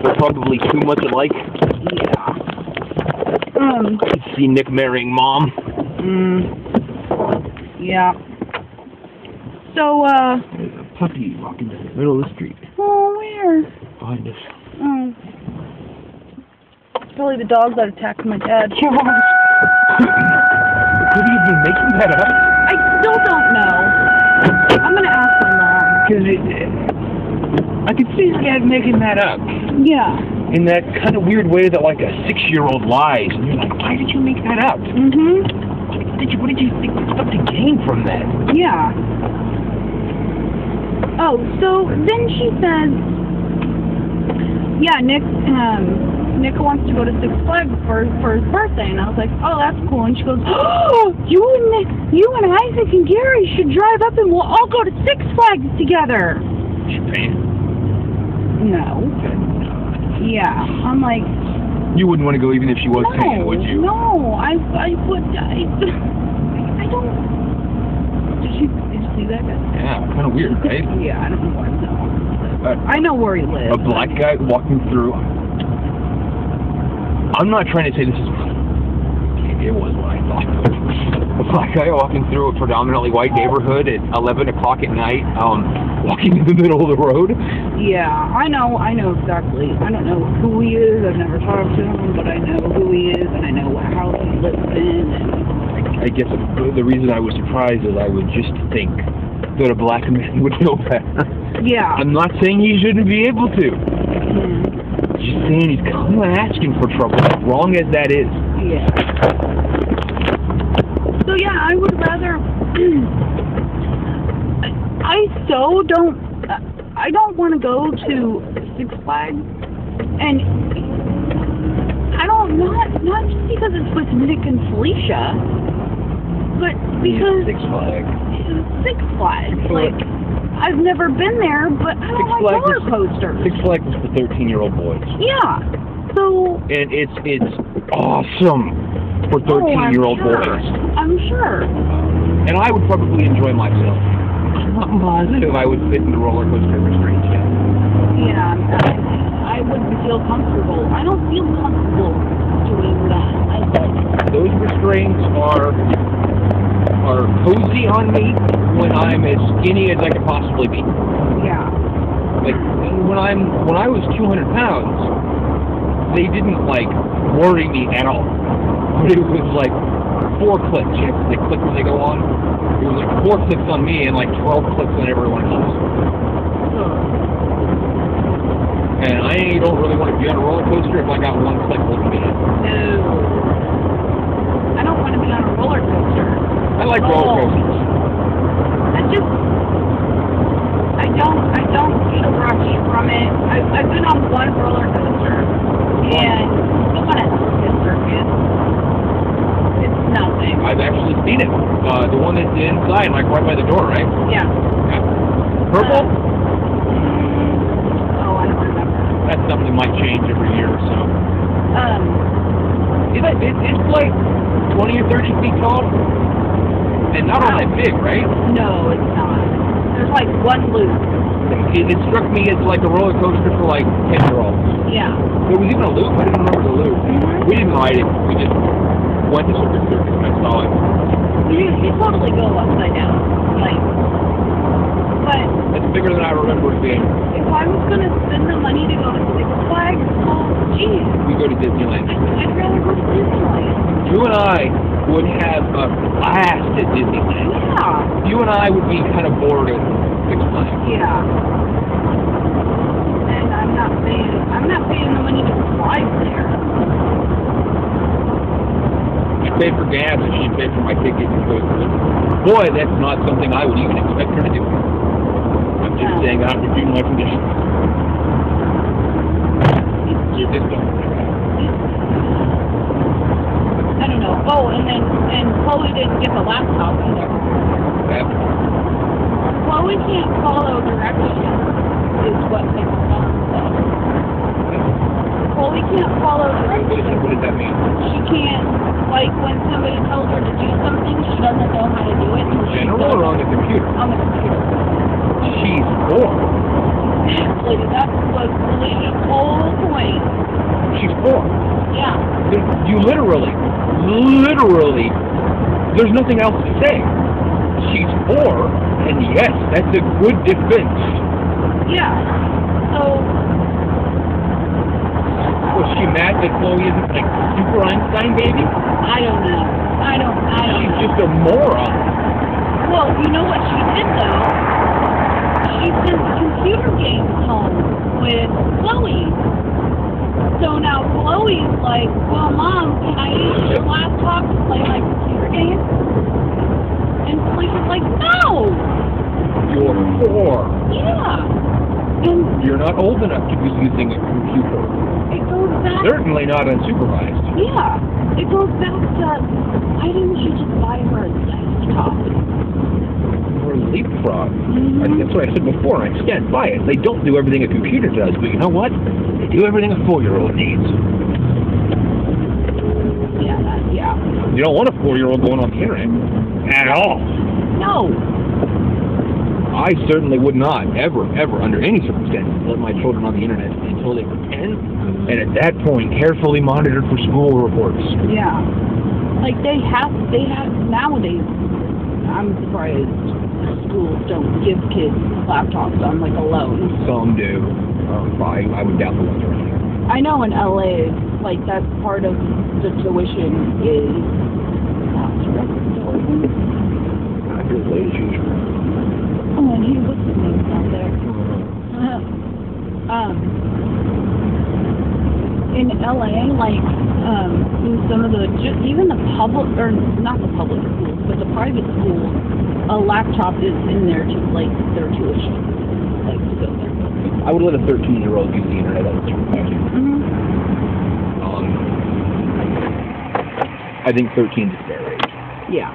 They're probably too much alike. Yeah. See Nick marrying Mom. Yeah. So, There's a puppy walking in the middle of the street. Oh, where? Behind us. Oh. Probably the dog that attacked my dad. Could he have been making that up? I still don't know. I'm gonna ask my mom. Because I could see his dad making that up. Yeah. In that kind of weird way that like a 6-year-old lies, and you're like, why did you make that up? What did you think expect to gain from that? Yeah. Oh, so then she says, yeah, Nick wants to go to Six Flags for his birthday, and I was like, oh, that's cool. And she goes, oh, you and Isaac and Gary should drive up and we'll all go to Six Flags together. She paying? No. Yeah, I'm like. You wouldn't want to go even if she was paying, would you? No, I would. I don't. Did you see that guy? Yeah, kind of weird, right? Yeah, I don't know where he lives. I know where he lives. A black guy walking through. I'm not trying to say this is. It was what I thought. A black guy walking through a predominantly white neighborhood at 11 o'clock at night, walking in the middle of the road. Yeah, I know exactly. I don't know who he is. I've never talked to him, but I know who he is, and I know what house he lives in. And I guess the reason I was surprised is I would just think that a black man would know better. Yeah. I'm not saying he shouldn't be able to. Just saying he's kind of asking for trouble, as wrong as that is. Yeah. So yeah, I would rather. I don't want to go to Six Flags, and not just because it's with Nick and Felicia, but because Six Flags. Six Flags, like I've never been there, but I don't like roller coasters. Six Flags is for 13-year-old boys. Yeah. So. And it's awesome for 13-year-old boys. I'm sure. And I would probably enjoy myself. I'm positive I would fit in the roller coaster restraints. Yeah, I wouldn't feel comfortable. I don't feel comfortable doing that. Those restraints are cozy on me when I'm as skinny as I could possibly be. Yeah. Like when I was 200 pounds, they didn't like worry me at all. But it was like 4 clicks. You know, they click when they go on. It was like 4 clicks on me and like 12 clicks on everyone else. And I don't really want to be on a roller coaster if I got 1 click looking at it. No. I don't want to be on a roller coaster. I like roller coasters. I don't get a rush from it. I've been on one roller coaster, and the one at Circus. It's nothing. I've actually seen it. The one that's inside, like right by the door, right? Yeah. Purple? I don't remember. That's something that might change every year or so. It's like 20 or 30 feet tall, and not all that big, right? No, it's not. There's like one loop. It struck me as like a roller coaster for like 10-year-olds. Yeah. There was even a loop. I didn't remember the loop. We didn't ride it. We just went to Circus and I saw it. You totally go upside down. Like, but it's bigger than I remember it being. If I was going to spend the money to go to Six Flags, well, geez. We go to Disneyland. I'd rather go to Disneyland. You and I would have a blast at Disneyland. Yeah. You and I would be kind of bored at Six Flags. Yeah. And I'm not paying the money to drive there. She paid for gas and she paid for my ticket and food. Boy, that's not something I would even expect her to do. I'm just saying out of my conditions. It's just I don't know. Oh, and Chloe didn't get the laptop either. Yeah. Chloe can't follow directions, is what makes sense. Chloe can't follow directions. What does that mean? She can't, like, when somebody tells her to do something, she doesn't know how to do it. In general or on the computer? On the computer. She's 4. Exactly. That was Felicia's whole point. She's 4. Yeah. You literally, there's nothing else to say. She's 4, and yes, that's a good defense. Yeah. So. Was she mad that Chloe isn't like super Einstein baby? I don't know. I don't She's know. just a moron. Well, you know what she did though? She sent computer games home with Chloe. So now Chloe's like, well, Mom, can I use your laptop to play my computer games? And Felicia's like, no! You're 4. Yeah. And you're not old enough to be using a computer. It goes back. Certainly not unsupervised. Yeah. It goes back to, why didn't you just buy her a desktop? Or leapfrog. Mm-hmm. That's what I said before. I stand by it. They don't do everything a computer does, but you know what? They do everything a 4-year-old needs. Yeah. You don't want a 4-year-old going on the internet. At all. No. I certainly would not, ever, under any circumstances, let my children on the internet until they were 10, and at that point, carefully monitored for school reports. Yeah. Like, they have, nowadays, I'm surprised schools don't give kids laptops on, like, a loan. Some do. I would doubt the ones around here. I know in LA, like, that's part of the tuition is, I feel lazy. oh, and he was listening out there. In LA, like, in some of the, even the public, or not the public schools, but the private schools, a laptop is in there to, like, their tuition, like, to go there. I would let a 13-year-old use the internet as a supervisor. I think 13 is their age. Yeah.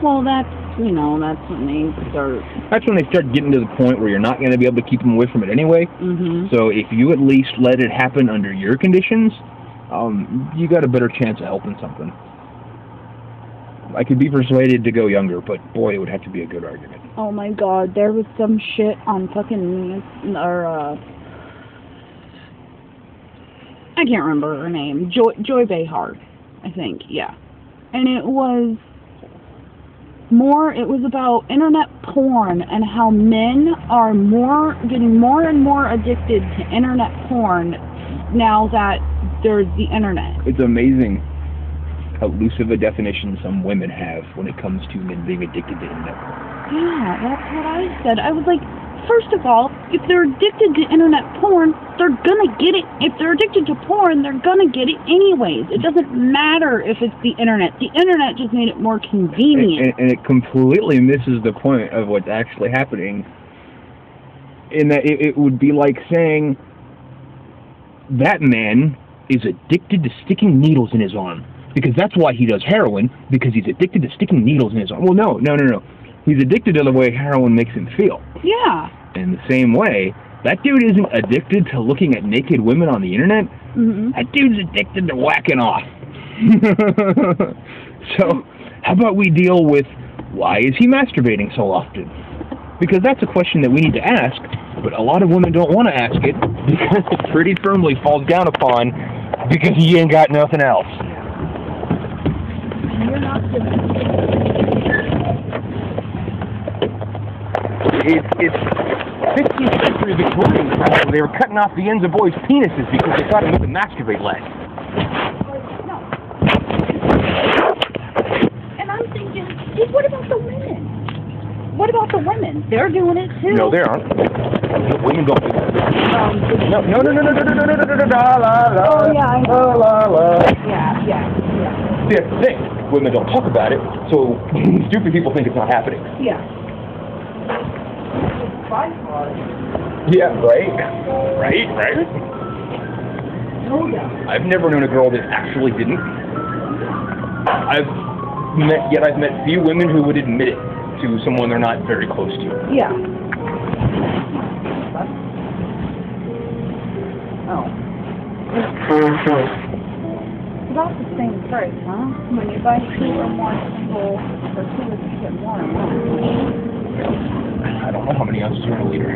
Well, that's when they start. That's when they start getting to the point where you're not going to be able to keep them away from it anyway. So if you at least let it happen under your conditions, you got a better chance of helping something. I could be persuaded to go younger, but boy, it would have to be a good argument. Oh my God, there was some shit on fucking, I can't remember her name. Joy Behar, I think, yeah. And it was about internet porn and how men are getting more and more addicted to internet porn now that there's the internet. It's amazing how loose of a definition some women have when it comes to men being addicted to internet porn. Yeah, that's what I said. I was like, first of all, if they're addicted to internet porn, they're gonna get it. If they're addicted to porn, they're gonna get it anyways. It doesn't matter if it's the internet. The internet just made it more convenient. And it completely misses the point of what's actually happening. In that it would be like saying that man is addicted to sticking needles in his arm. Because that's why he does heroin, because he's addicted to sticking needles in his arm. Well, no. He's addicted to the way heroin makes him feel. Yeah. In the same way, that dude isn't addicted to looking at naked women on the internet. That dude's addicted to whacking off. So, how about we deal with why is he masturbating so often? Because that's a question that we need to ask, but a lot of women don't want to ask it because it pretty firmly falls down upon because he ain't got nothing else. You're not It's 15th century Victorian time. They were cutting off the ends of boys' penises because they thought it made them masturbate less. No. And I'm thinking, what about the women? What about the women? They're doing it too. No, they aren't. The women don't do that. No. Oh yeah, I know. Yeah. See, that's the thing. Women don't talk about it, so stupid people think it's not happening. Yeah. Yeah, right? Right? Oh, yeah. I've never known a girl that actually didn't. I've met few women who would admit it to someone they're not very close to. Yeah. Oh. About the same price, huh? When you buy 2 or more people, or 2 is you get more and more. I don't know how many ounces are in a liter.